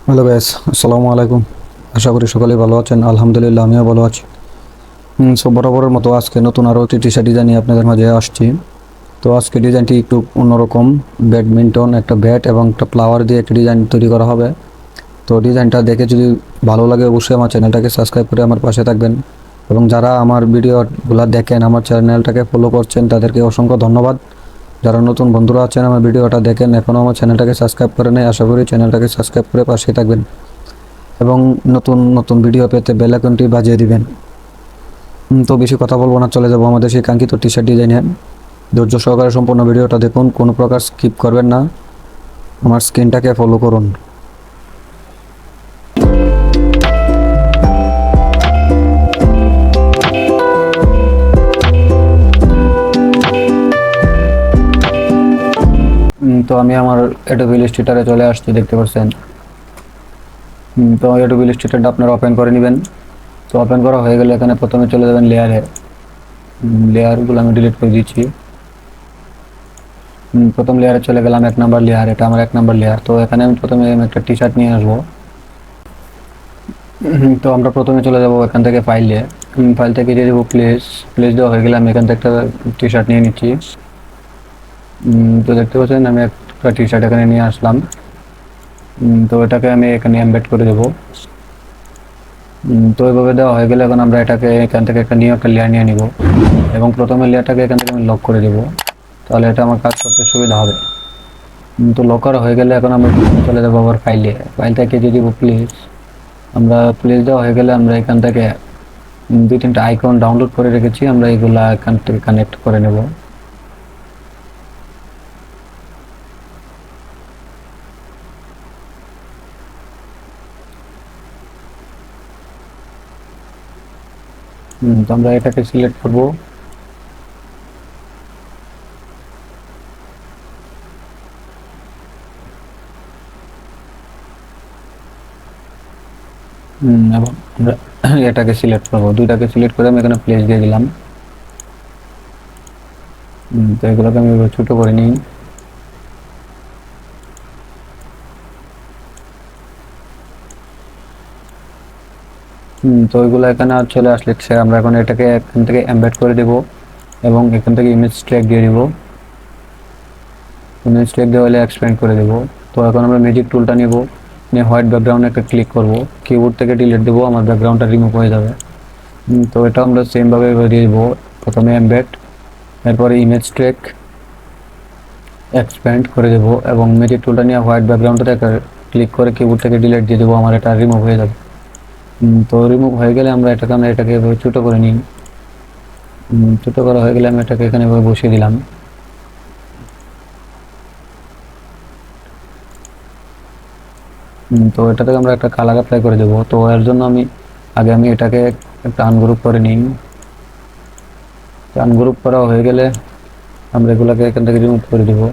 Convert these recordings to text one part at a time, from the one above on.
Hello guys, আসসালামু আলাইকুম। আশা করি সকলেই ভালো আছেন। আলহামদুলিল্লাহ, আমিও ভালো আছি। সো বরাবরের মতো আজকে নতুন আরও একটি টি শার্ট ডিজাইন নিয়ে আপনাদের মাঝে আসছি। তো আজকে ডিজাইনটি একটু অন্যরকম। ব্যাডমিন্টন, একটা ব্যাট এবং একটা ফ্লাওয়ার দিয়ে একটা ডিজাইন তৈরি করা হবে। তো ডিজাইনটা দেখে যদি ভালো লাগে অবশ্যই আমার চ্যানেলটাকে সাবস্ক্রাইব করে আমার পাশে থাকবেন। এবং যারা আমার ভিডিওগুলো দেখেন, আমার চ্যানেলটাকে ফলো করছেন, তাদেরকে অসংখ্য ধন্যবাদ। যারা নতুন বন্ধুরা আছেন আমার ভিডিওটা দেখেন, এখনও আমার চ্যানেলটাকে সাবস্ক্রাইব করে নেই, আশা করি চ্যানেলটাকে সাবস্ক্রাইব করে পাশে থাকবেন এবং নতুন নতুন ভিডিও পেতে বেল আইকনটি বাজিয়ে দিবেন। তো বেশি কথা বলবো না, চলে যাব আমাদের সেই কাঙ্ক্ষিত টি শার্ট ডিজাইনে। ধৈর্য সহকারে সম্পূর্ণ ভিডিওটা দেখুন, কোনো প্রকার স্কিপ করবেন না, আমার স্ক্রিনটাকে ফলো করুন। তো আমি আমার অ্যাডোবি ইলাস্ট্রেটরে চলে আসছি, দেখতে পাচ্ছেন। তো অ্যাডোবি ইলাস্ট্রেটরটা আপনারা ওপেন করে নেবেন। তো ওপেন করা হয়ে গেলে এখানে প্রথমে চলে যাবেন লেয়ারে। লেয়ারগুলো আমি ডিলিট করে দিচ্ছি। প্রথম লেয়ারে চলে গেলাম, 1 নাম্বার লেয়ার, এটা আমার 1 নাম্বার লেয়ার। তো এখানে আমি প্রথমে একটা টি শার্ট নিয়ে আসবো। তো আমরা প্রথমে চলে যাব এখান থেকে ফাইলে। ফাইল থেকে দিয়ে দেবো প্লেস। প্লেস দেওয়া হয়ে গেলে আমি এখান থেকে একটা টি শার্ট নিয়ে নিচ্ছি। তো দেখতে পাচ্ছেন আমি একটা টি শার্ট এখানে নিয়ে আসলাম। তো এটাকে আমি এখানে এমবেড করে দেবো। তো এভাবে দেওয়া হয়ে গেলে এখন আমরা এটাকে এখান থেকে একটা নিউ একটা লেয়ার নিয়ে নিব এবং প্রথমে লেয়ারটাকে এখান থেকে আমি লক করে দেবো, তাহলে এটা আমার কাজ করতে সুবিধা হবে। তো লক করা হয়ে গেলে এখন আমরা চলে যাবো আবার ফাইলে। ফাইল থেকে দিয়ে দিব প্লেস। আমরা প্লেস দেওয়া হয়ে গেলে আমরা এখান থেকে 2-3টা আইকন ডাউনলোড করে রেখেছি, আমরা এগুলা এখান থেকে কানেক্ট করে নেব। তো আমরা এটাকে সিলেক্ট করব। এবং আমরা এটাকে সিলেক্ট করব, দুইটাকে সিলেক্ট করে আমি এখানে প্লেস দিয়ে দিলাম। তো এগুলোকে আমি ছোট করে নিই। তো ওইগুলো এখানে চলে আসলে আমরা এখন এটাকে এখান থেকে এমবেড করে দেব এবং এখান থেকে ইমেজ ট্র্যাক দিয়ে দেব। ইমেজ ট্র্যাক দেওয়া হলে এক্সপ্যান্ড করে দেব। তো এখন আমরা ম্যাজিক টুলটা নেব, নিয়ে হোয়াইট ব্যাকগ্রাউন্ডে একটা ক্লিক করব, কিবোর্ড থেকে ডিলিট দেবো, আমার ব্যাকগ্রাউন্ডটা রিমুভ হয়ে যাবে। তো এটা আমরা সেমভাবে দিয়ে দেবো। প্রথমে এমবেড, এরপরে ইমেজ ট্র্যাক, এক্সপ্যান্ড করে দেব এবং ম্যাজিক টুলটা নিয়ে হোয়াইট ব্যাকগ্রাউন্ডটাতে একটা ক্লিক করে কিবোর্ড থেকে ডিলিট দিয়ে দেবো, আমার এটা রিমুভ হয়ে যাবে। তো রিমুভ হয়ে গেলে আমরা এটাকে এভাবে ছোটো করে নিই। ছোটো করা হয়ে গেলে আমি এটাকে এখানে এভাবে বসিয়ে দিলাম। তো এটা থেকে আমরা একটা কালার অ্যাপ্লাই করে দেবো। তো এর জন্য আমি এটাকে একটা আনগ্রুপ করে নিই। আনগ্রুপ করা হয়ে গেলে আমরা এগুলোকে এখান থেকে রিমুভ করে দেবো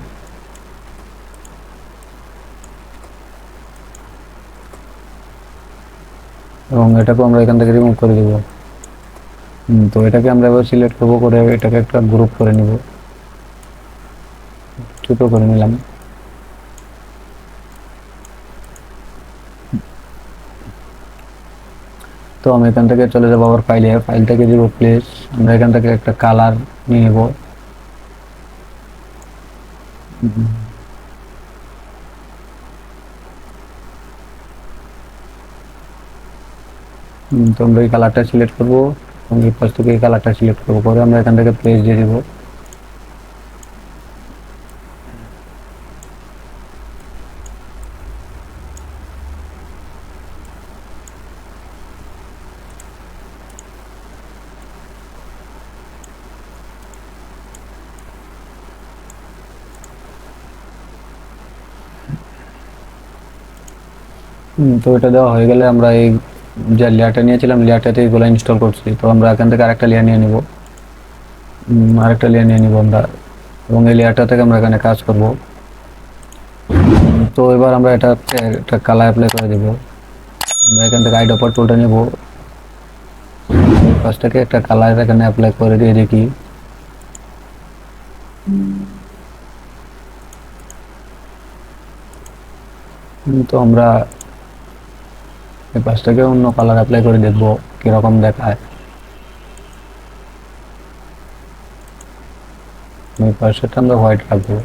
এবং এটাকেও আমরা এখান থেকে রিমুভ করে দেবো। তো এটাকে আমরা এবার সিলেক্ট করবো, করে এটাকে একটা গ্রুপ করে নিব, ছোটো করে নিলাম। তো আমি এখান থেকে চলে যাবো আবার ফাইলে। ফাইল থেকে দিব প্লেস, আমরা এখান থেকে একটা কালার নিয়ে নেব। তো আমরা এই কালারটা সিলেক্ট করবো এবং এই পাশ থেকে এই কালারটা সিলেক্ট করবো, করে আমরা এখান থেকে প্লেস দিয়ে দেবো। তো এটা দেওয়া হয়ে গেলে আমরা এই যে লেয়ারটা নিয়েছিলাম, লেয়ারটাতে এগুলো ইনস্টল করছি। তো আমরা এখান থেকে আরেকটা লেয়ার নিয়ে নিব, আমরা এবং এই লেয়ারটা থেকে আমরা এখানে কাজ করব। তো এবার আমরা এটা একটা কালার অ্যাপ্লাই করে দেব। আমরা এখান থেকে আইড্রপার টুলটা নেব, ফার্স্টটাকে একটা কালার এখানে অ্যাপ্লাই করে দিয়ে দেখি। তো আমরা এই পাশ থেকে অন্য কালার অ্যাপ্লাই করে দেখবো কিরকম দেখায়। এই পাশটা আমরা হোয়াইট রাখবো।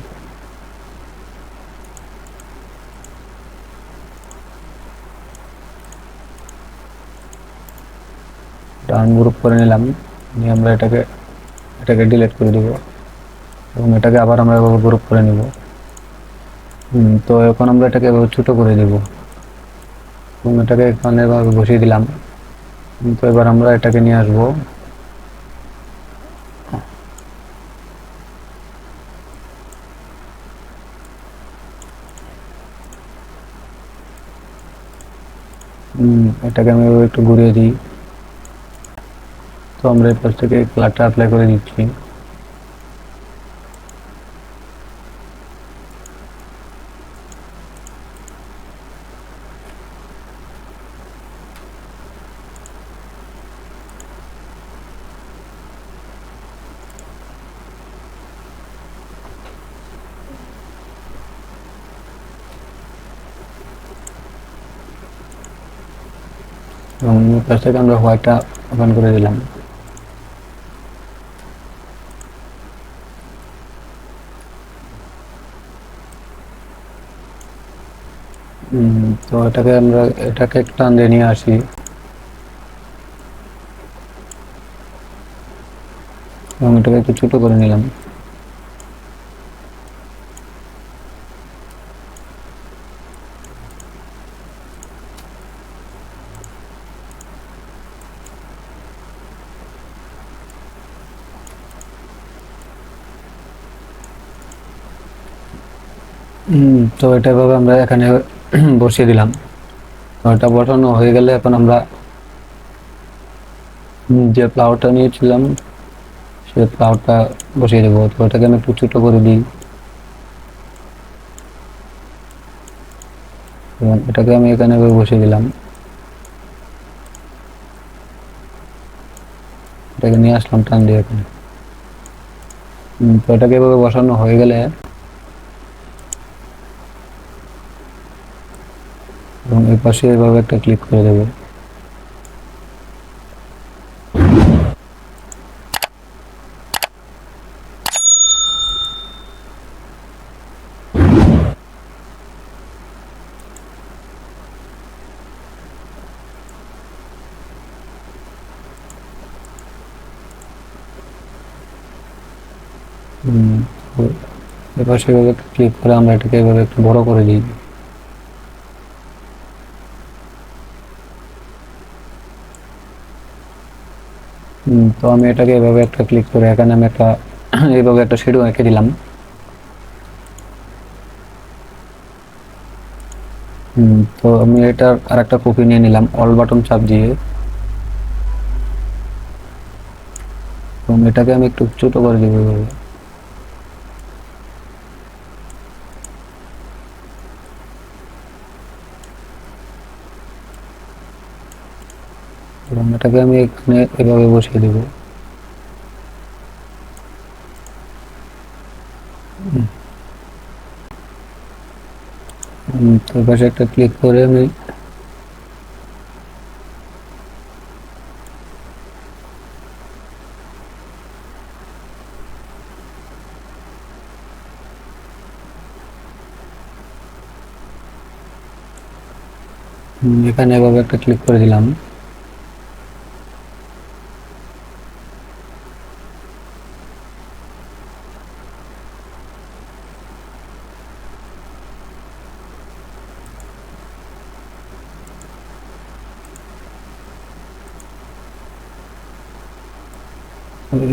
আনগ্রুপ করে নিলাম, নিয়ে আমরা এটাকে এটাকে ডিলিট করে দেব এবং এটাকে আবার আমরা গ্রুপ করে নিব। তো এখন আমরা এটাকে ছোট করে দেব এবং এটাকে এখানে এভাবে বসিয়ে দিলাম। তো এবার আমরা এটাকে নিয়ে আসবো এটাকে আমি একটু ঘুরিয়ে দিই। তো আমরা এই পাশ থেকে কালারটা অ্যাপ্লাই করে দিচ্ছি। এবং এই পাশ থেকে আমরা হোয়াইটটা ওপেন করে দিলাম। তো এটাকে টান দিয়ে নিয়ে আসি এবং এটাকে একটু ছোট করে নিলাম। তো এটা এভাবে আমরা এখানে বসিয়ে দিলাম। তো এটা বসানো হয়ে গেলে এখন আমরা যে ফ্লাওয়ারটা নিয়েছিলাম সেই ফ্লাওয়ারটা বসিয়ে দেবো। তো এটাকে আমি একটু ছোট করে দিই এবং এটাকে আমি এখানে বসিয়ে দিলাম। এটাকে নিয়ে আসলাম টান দিয়ে এখানে। তো এটাকে এভাবে বসানো হয়ে গেলে এবং এই পাশে এভাবে একটা ক্লিক করে দেবো। তো এই পাশে এভাবে ক্লিক করে আমরা এটাকে এভাবে একটু বড় করে দিই। তো আমি এটাকে এভাবে একটা ক্লিক করে এখানে আমি একটা এইভাবে একটা শ্যাডো এঁকে দিলাম। তো আমি এটার আর একটা কপি নিয়ে নিলাম অল বাটন চাপ দিয়ে এবং এটাকে আমি একটু ছোট করে দেবো এভাবে। এবং এটাকে আমি এখানে এভাবে বসিয়ে দেবো। তো পাশে একটা ক্লিক করে আমি এখানে এভাবে একটা ক্লিক করে দিলাম।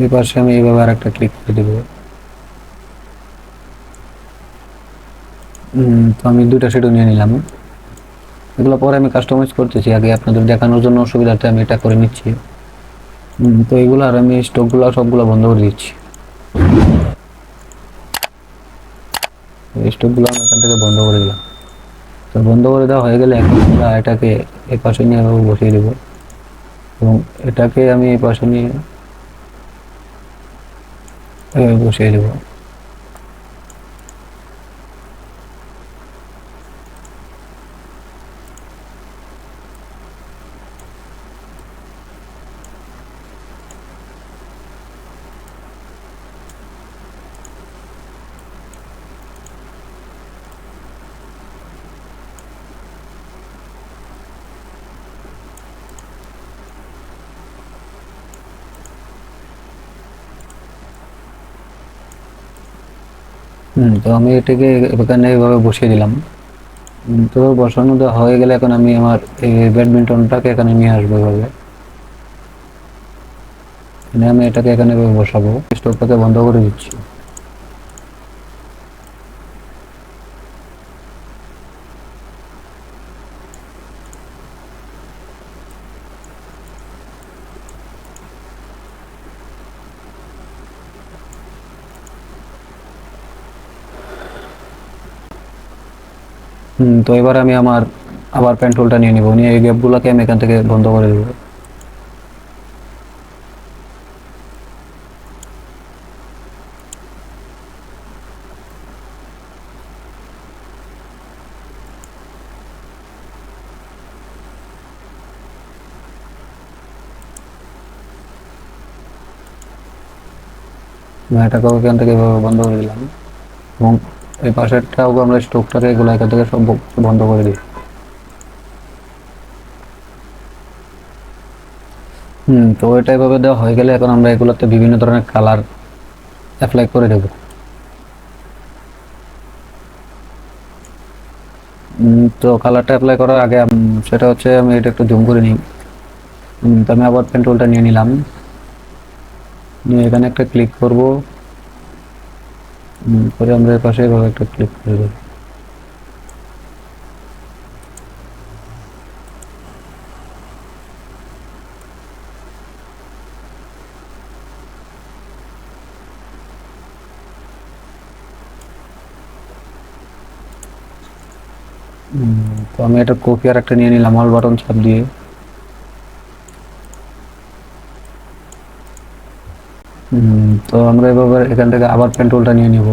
এই পাশে আমি এইভাবে আর একটা ক্লিক করে দেবো। তো আমি দুইটা শ্যাডো নিয়ে নিলাম। এগুলো পরে আমি কাস্টমাইজ করতেছি, আগে আপনাদের দেখানোর জন্য সুবিধার্থে আমি এটা করে নিচ্ছি। তো এগুলো আর আমি স্টকগুলো সবগুলো বন্ধ করে দিচ্ছি। স্টকগুলো আমি এখান থেকে বন্ধ করে দিলাম। তো বন্ধ করে দেওয়া হয়ে গেলে এখন আমরা এটাকে এই পাশে নিয়ে বসিয়ে দেবো এবং এটাকে আমি এই পাশে নিয়ে বসিয়ে দেবো। তো আমি এটাকে এখানে এইভাবে বসিয়ে দিলাম। তো বসানো দেওয়া হয়ে গেলে এখন আমি আমার এই ব্যাডমিন্টনটাকে এখানে নিয়ে আসবো এভাবে। আমি এটাকে এখানে এভাবে বসাবো, স্টোভটাকে বন্ধ করে দিচ্ছি। তো এবার আমি আমার আবার পেন্টুলটা নিয়ে নিব, নিয়ে এই গ্যাপগুলোকে আমি এখান থেকে বন্ধ করে দেবো। এটাকেও এখান থেকে এভাবে বন্ধ করে দিলাম, এবং এই পাশেরটাও আমরা স্টোভটাকে এগুলো এখান থেকে সব বন্ধ করে দিই। তো এটা এভাবে দেওয়া হয়ে গেলে এখন আমরা এগুলোতে বিভিন্ন ধরনের কালার অ্যাপ্লাই করে দেব। তো কালারটা অ্যাপ্লাই করার আগে সেটা হচ্ছে আমি এটা একটু জুম করে নিই। তো আমি আবার পেন টুলটা নিয়ে নিলাম, নিয়ে এখানে একটা ক্লিক করব, পরে আমরা এর পাশে এভাবে একটা ক্লিক করে দেব। তো আমি এটা কপি আর একটা নিয়ে নিলাম, অল বাটন চাপ দিয়ে। তো আমরা এভাবে এখান থেকে আবার পেন টুলটা নিয়ে নিব,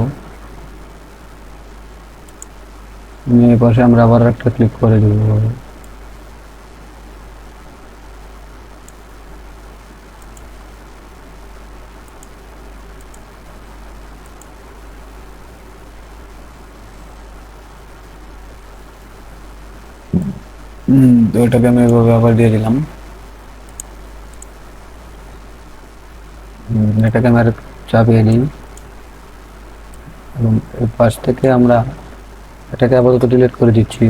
নিয়ে এই পাশে আমরা আবার একটা ক্লিক করে দেব। তো এটাকে আমি এভাবে আবার দিয়ে দিলাম। এটাকে আমি আর চাপিয়ে দিই, এবং এই পাশ থেকে আমরা এটাকে আপাতত ডিলিট করে দিচ্ছি।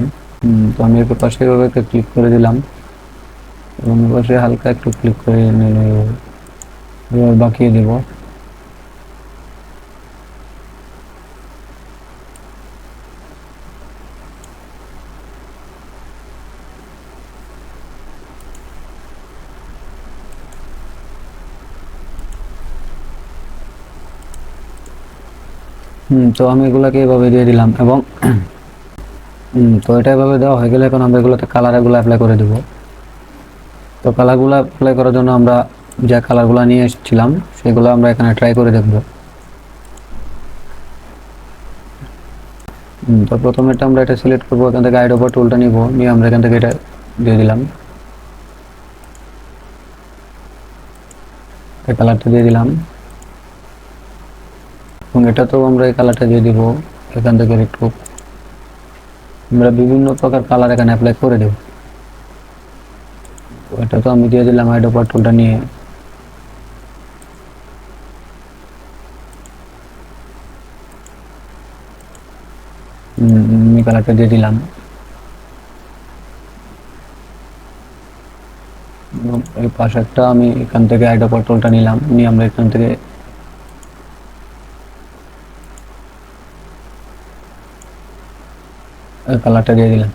তো আমি এর পাশে এভাবে একটা ক্লিক করে দিলাম, এবং এর পাশে হালকা একটু ক্লিক করে নিয়ে বাকিয়ে দেব। তো আমি এগুলাকে এভাবে দিয়ে দিলাম, এবং তো এটা এভাবে দেওয়া হয়ে গেলে এখন আমরা এগুলোতে কালারগুলো অ্যাপ্লাই করে দেব। তো কালারগুলো অ্যাপ্লাই করার জন্য আমরা যে কালারগুলো নিয়ে এসেছিলাম সেগুলো আমরা এখানে ট্রাই করে দেখব। তো প্রথমে আমরা এটা সিলেক্ট করবো, এখান থেকে আইড ওভার টুলটা নিব, নিয়ে আমরা এখান থেকে এটা দিয়ে দিলাম, এই কালারটা দিয়ে দিলাম, এবং এটাতেও আমরা এই কালারটা দিয়ে দিব। এখান থেকে একটু আমরা বিভিন্ন প্রকার কালার এখানে অ্যাপ্লাই করে দেব। এটা তো আমি দিয়ে দিলাম আইড ওভার টুলটা নিয়ে। আমি কালারটা দিয়ে দিলাম, এবং এই পাশেরটা আমি এখান থেকে আইড ওভার টুলটা নিলাম, নিয়ে আমরা এখান থেকে কালারটা দিয়ে দিলাম।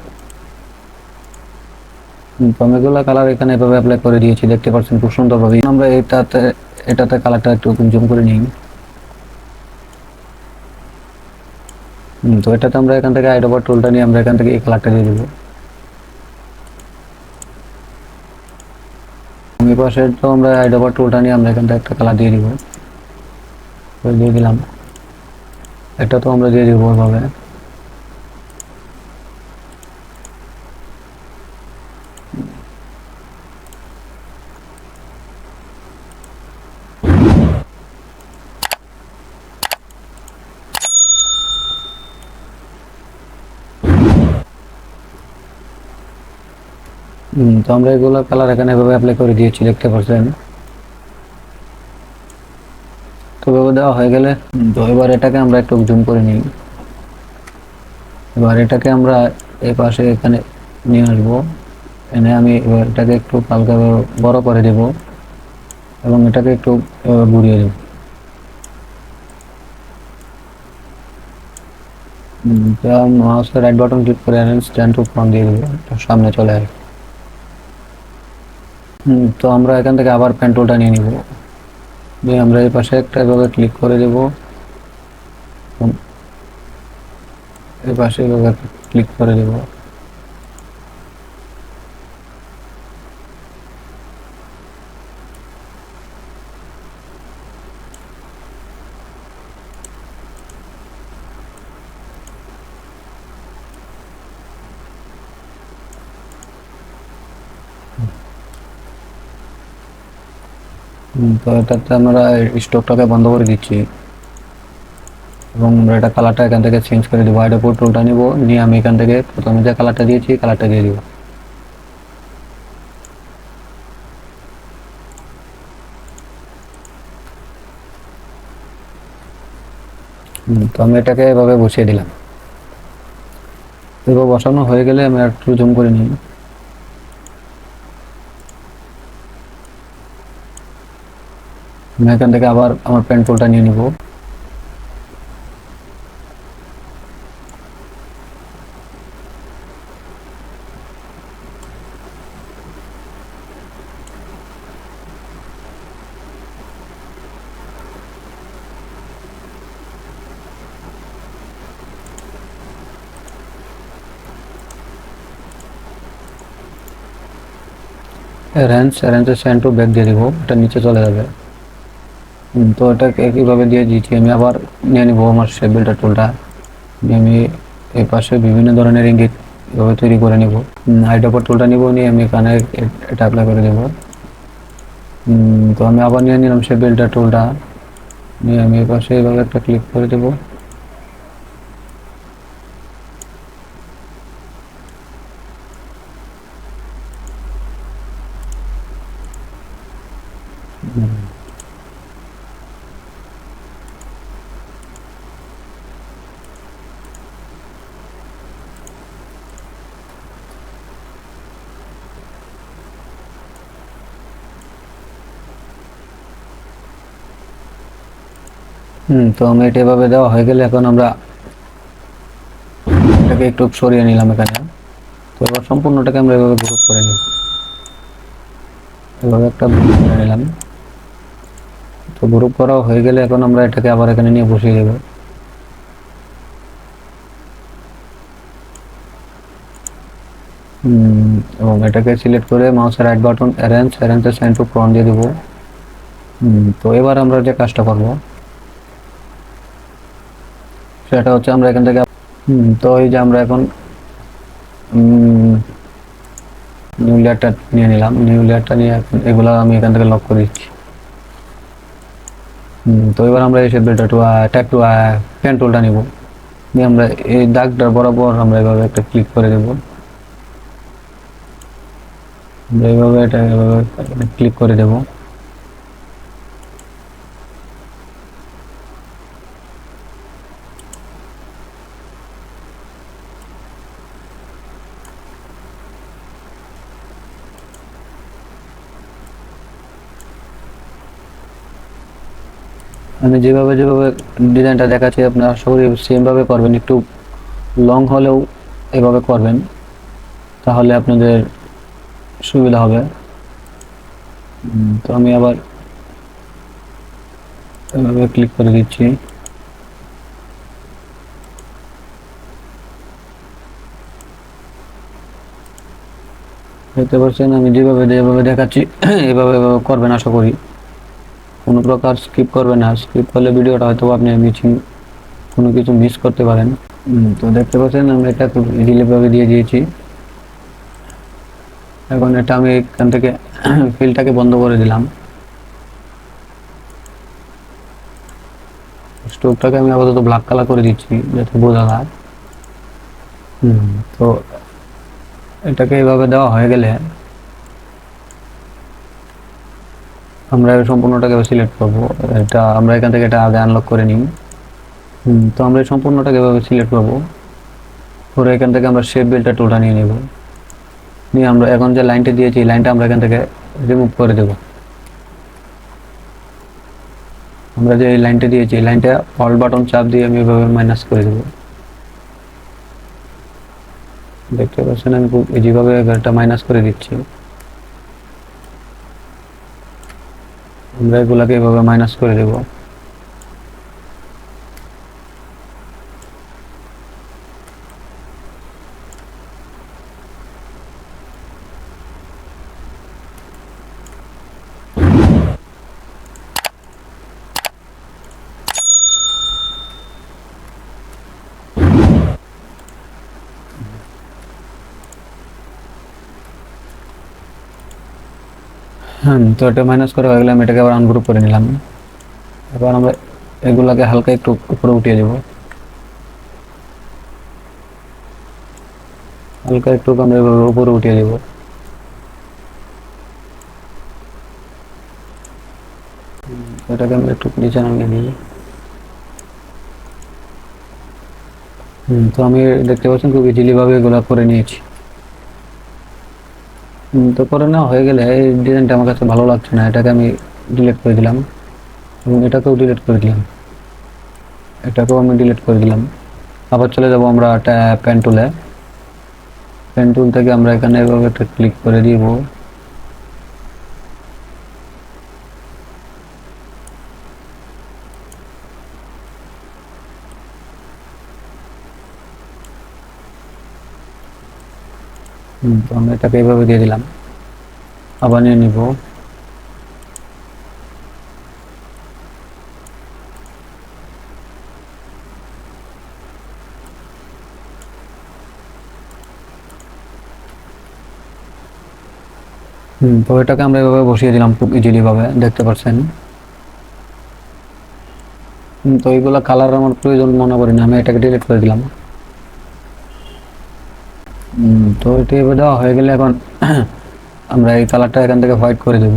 আমি এগুলো কালার এখানে এভাবে অ্যাপ্লাই করে দিয়েছি, দেখতে পাচ্ছেন খুব সুন্দরভাবে। আমরা এটাতে কালারটা একটু জুম করে নিই। তো এটাতে আমরা এখান থেকে আইড ওভার টুলটা নিয়ে আমরা এখান থেকে এই কালারটা দিয়ে দেবো। এই পাশে তো আমরা আইড ওভার টুলটা নিয়ে আমরা এখান থেকে একটা কালার দিয়ে দিব, দিয়ে দিলাম। এটা তো আমরা দিয়ে দিব এভাবে। তো আমরা এগুলো কালার এখানে এভাবে অ্যাপ্লাই করে দিয়েছি, দেখতে পাচ্ছেন। তো এভাবে দেওয়া হয়ে গেলে তো এবার এটাকে আমরা একটু জুম করে নিই। এবার এটাকে আমরা এই পাশে এখানে নিয়ে আসবো, এনে আমি এবার এটাকে একটু হালকা বড় করে দেব এবং এটাকে একটু ঘুরিয়ে দেব। মাউসের রাইট বাটন ক্লিক করে অ্যারেঞ্জ স্ট্যান্ড টু ফ্রন্ট দিয়ে দেবো, সামনে চলে আসবে। তো আমরা এখান থেকে আবার পেন টুলটা নিয়ে নিব, দিয়ে আমরা এই পাশে একটা এভাবে ক্লিক করে দেব, এই পাশে এভাবে ক্লিক করে দেব। তো এটাতে আমরা স্টকটাকে বন্ধ করে দিচ্ছি এবং আমরা এটা কালারটা এখান থেকে চেঞ্জ করে দেবো। এটা পুরো টুলটা নিব, নিয়ে আমি এখান থেকে প্রথমে যে কালারটা দিয়েছি কালারটা দিয়ে দিব। তো আমি এটাকে এভাবে বসিয়ে দিলাম। এভাবে বসানো হয়ে গেলে আমি একটু জুম করে নিই। আমি এখান থেকে আবার আমার পেন টুলটা নিয়ে নিব, অ্যারেঞ্জের সেন্ড টু ব্যাক দিয়ে দিব, এটা নিচে চলে যাবে। তো এটাকে একইভাবে দিয়ে দিয়েছি। আমি আবার নিয়ে নিব আমার শেপ বিল্ডার টুলটা, আমি এই পাশে বিভিন্ন ধরনের ইঙ্গিত এভাবে তৈরি করে নিব। আইড্রপার টুলটা নিব, নিয়ে আমি এখানে এটা অ্যাপ্লাই করে দেব। তো আমি আবার নিয়ে নিলাম শেপ বিল্ডার টুলটা, নিয়ে আমি এই পাশে এইভাবে একটা ক্লিক করে দেব। তো আমি এটা এভাবে দেওয়া হয়ে গেলে এখন আমরা এটাকে একটু সরিয়ে নিলাম এখানে। তো এবার সম্পূর্ণটাকে আমরা এভাবে গ্রুপ করে নিই, এভাবে একটা গ্রুপ করে নিলাম। তো গ্রুপ করা হয়ে গেলে এখন আমরা এটাকে আবার এখানে নিয়ে বসিয়ে দেব। এবং এটাকে সিলেক্ট করে মাউসের রাইট বাটন অ্যারেঞ্জের সেন্ড টু ফ্রন্ট দিয়ে দেবো। তো এবার আমরা যে কাজটা করব সেটা হচ্ছে আমরা এখান থেকে তো এই যে আমরা এখন নিউ লেয়ারটা নিয়ে নিলাম, নিউ লেয়ারটা নিয়ে এগুলো আমি এখান থেকে লক করে দিচ্ছি। তো এবার আমরা এসে ট্যাগ টু পেন টুলটা নিব, নিয়ে আমরা এই দাগটার বরাবর আমরা এভাবে একটা ক্লিক করে দেব। এইভাবে এটা এভাবে ক্লিক করে দেব। আমি যেভাবে যেভাবে ডিজাইনটা দেখাচ্ছি আপনারা আশা করি সেম ভাবে করবেন, একটু লং হলেও এভাবে করবেন, তাহলে আপনাদের সুবিধা হবে। তো আমি আবার এভাবে ক্লিক করে দিচ্ছি। দেখতে পাচ্ছেন আমি যেভাবে যেভাবে দেখাচ্ছি এভাবে করবেন, আশা করি কোনো প্রকার স্কিপ করবেন না। স্কিপ করলে ভিডিওটা হয়তো আপনি কোনো কিছু মিস করতে পারেন। তো দেখতে পাচ্ছেন আমরা এটা খুব ইজিলি ভাবে দিয়ে দিয়েছি। এখন এটা আমি এখান থেকে ফিলটাকে বন্ধ করে দিলাম, স্টোভটাকে আমি আপাতত ব্ল্যাক কালার করে দিচ্ছি যাতে বোঝা যায়। তো এটাকে এইভাবে দেওয়া হয়ে গেলে আমরা সম্পূর্ণটাকে সিলেক্ট করব। এটা আমরা এখান থেকে এটা আগে আনলক করে নিই। তো আমরা সম্পূর্ণটাকে এভাবে সিলেক্ট করব, করে এখান থেকে আমরা শেপ বিল্ডার টুলটা নিয়ে নেব। নিয়ে আমরা এখন যে লাইনটা দিয়েছি এই লাইনটা আমরা এখান থেকে রিমুভ করে দেব। আমরা যে এই লাইনটা দিয়েছি এই লাইনটা অল বাটন চাপ দিয়ে আমি এভাবে মাইনাস করে দেব। দেখতে পাচ্ছেন আমি খুব ইজিভাবে এটা মাইনাস করে দিচ্ছি। আমরা এগুলাকে এভাবে মাইনাস করে দেব। তো এটা মাইনাস করে হয়ে গেলে আমি এটাকে আবার আনগ্রুপ করে নিলাম। এবার আমরা এগুলাকে হালকা একটু উপরে উঠিয়ে দেব, হালকা একটু আমরা এভাবে উপরে উঠিয়ে দেব। এটাকে আমরা একটু নিচে নামিয়ে দিই। তো আমি দেখতে পাচ্ছেন খুব ইজিলি ভাবে এগুলো করে নিয়েছি। তো করে নেওয়া হয়ে গেলে এই ডিজাইনটা আমার কাছে ভালো লাগছে না, এটাকে আমি ডিলিট করে দিলাম এবং এটাকেও ডিলিট করে দিলাম, এটাকেও আমি ডিলিট করে দিলাম। আবার চলে যাব আমরা পেন টুলে। পেন টুল থেকে আমরা এখানে এভাবে একটা ক্লিক করে দিব। তো আমরা এটাকে এইভাবে দিয়ে দিলাম, আবার নিয়ে নিব। তো এটাকে আমরা এভাবে বসিয়ে দিলাম খুব ইজিলি ভাবে, দেখতে পাচ্ছেন। তো এইগুলা কালার আমার প্রয়োজন মনে করি না, আমি এটাকে ডিলিট করে দিলাম। তো এটা এভাবে দেওয়া হয়ে গেলে এখন আমরা এই কালারটা এখান থেকে হোয়াইট করে দেব।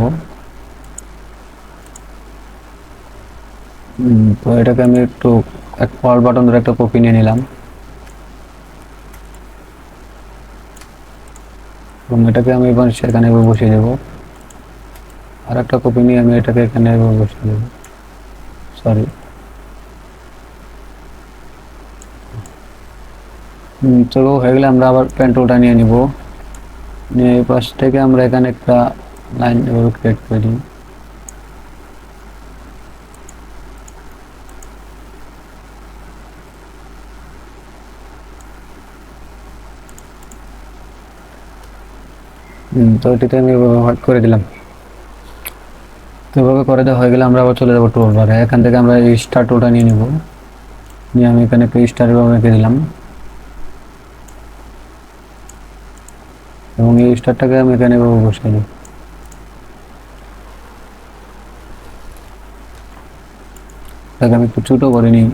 তো এটাকে আমি একটু এক অল বাটন ধরে একটা কপি নিয়ে নিলাম এবং এটাকে আমি এবার সেখানে বসিয়ে দেবো। আর একটা কপি নিয়ে আমি এটাকে এখানে বসিয়ে দেবো, সরি। চলো হয়ে গেলে আমরা আবার পেন টুলটা নিয়ে নিব, নিয়ে এই পাশ থেকে আমরা এখানে একটা লাইন ক্রিয়েট করে দিই। তো এটিতে আমি হোয়াইট করে দিলাম। তো এভাবে করে দেওয়া হয়ে গেলে আমরা আবার চলে যাবো টুল বারে। এখান থেকে আমরা এই স্টার টুলটা নিয়ে নিব, নিয়ে আমি এখানে একটা স্টার রেখে দিলাম এবং এই স্টারটাকে আমি এখানে বসিয়ে দিই। এটাকে আমি একটু ছোটো করে নিই।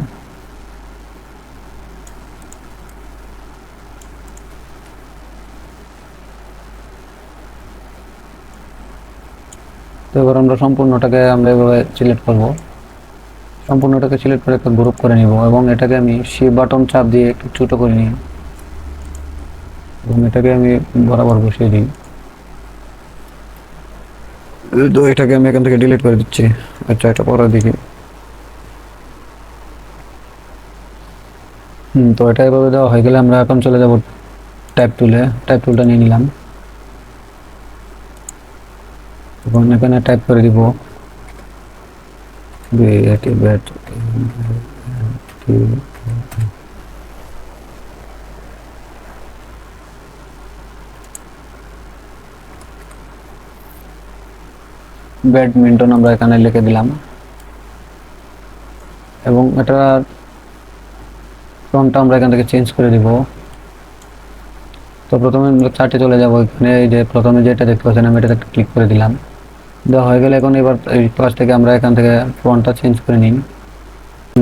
তো এবার আমরা সম্পূর্ণটাকে আমরা এভাবে সিলেক্ট করব, সম্পূর্ণটাকে সিলেক্ট করে একটা গ্রুপ করে নিব এবং এটাকে আমি শিফট বাটন চাপ দিয়ে একটু ছোটো করে নিই এবং এটাকে আমি বরাবর বসিয়ে দিই। তো এটাকে আমি এখান থেকে ডিলিট করে দিচ্ছি। আচ্ছা, এটা পরের দিকে। তো এটা এভাবে দেওয়া হয়ে গেলে আমরা এখন চলে যাব টাইপ টুলে। টাইপ টুলটা নিয়ে নিলাম এবং এখানে টাইপ করে দিব ব্যাডমিন্টন, আমরা এখানে লিখে দিলাম এবং এটা ফন্টটা আমরা এখান থেকে চেঞ্জ করে দিব। তো প্রথমে চার্টে চলে যাব, এখানে এই যে প্রথমে যেটা দেখতে পাচ্ছেন আমি এটাতে ক্লিক করে দিলাম। দেওয়া হয়ে গেলে এখন এবার এই পাশ থেকে আমরা এখান থেকে ফন্টটা চেঞ্জ করে নিই।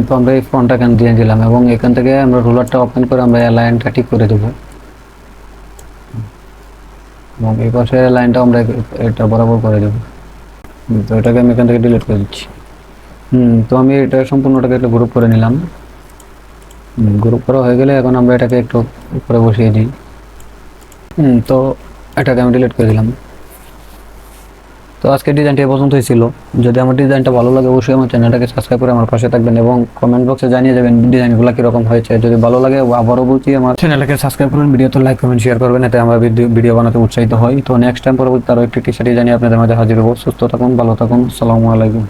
তো আমরা এই ফন্টটা এখানে দিয়ে দিলাম এবং এখান থেকে আমরা রুলারটা ওপেন করে আমরা এই লাইনটা ঠিক করে দেবো এবং এই পাশে লাইনটা আমরা এটা বরাবর করে দেবো। তো এটাকে আমি এখান থেকে ডিলিট করে দিচ্ছি। তো আমি এটা সম্পূর্ণটাকে একটু গ্রুপ করে নিলাম। গ্রুপ করা হয়ে গেলে এখন আমরা এটাকে একটু উপরে বসিয়ে দিই। তো এটাকে আমি ডিলিট করে দিলাম। তো আজকে ডিজাইনটি এ পর্যন্তই ছিল। যদি আমার ডিজাইনটা ভালো লাগে অবশ্যই আমার চ্যানেলটাকে সাবস্ক্রাইব করে আমার পাশে থাকবেন এবং কমেন্ট বক্সে জানিয়ে যাবেন ডিজাইনগুলো কীরকম হয়েছে। যদি ভালো লাগে আবারও বলছি আমার চ্যানেলটাকে সাবস্ক্রাইব করবেন, ভিডিওতে লাইক কমেন্ট শেয়ার করবেন, এতে আমরা ভিডিও বানাতে উৎসাহিত হই। তো নেক্সট টাইম পরবর্তী আরও একটি টি শার্ট জানিয়ে আপনাদের মাঝে হাজির হবো। সুস্থ থাকুন, ভালো থাকুন, আসসালামু আলাইকুম।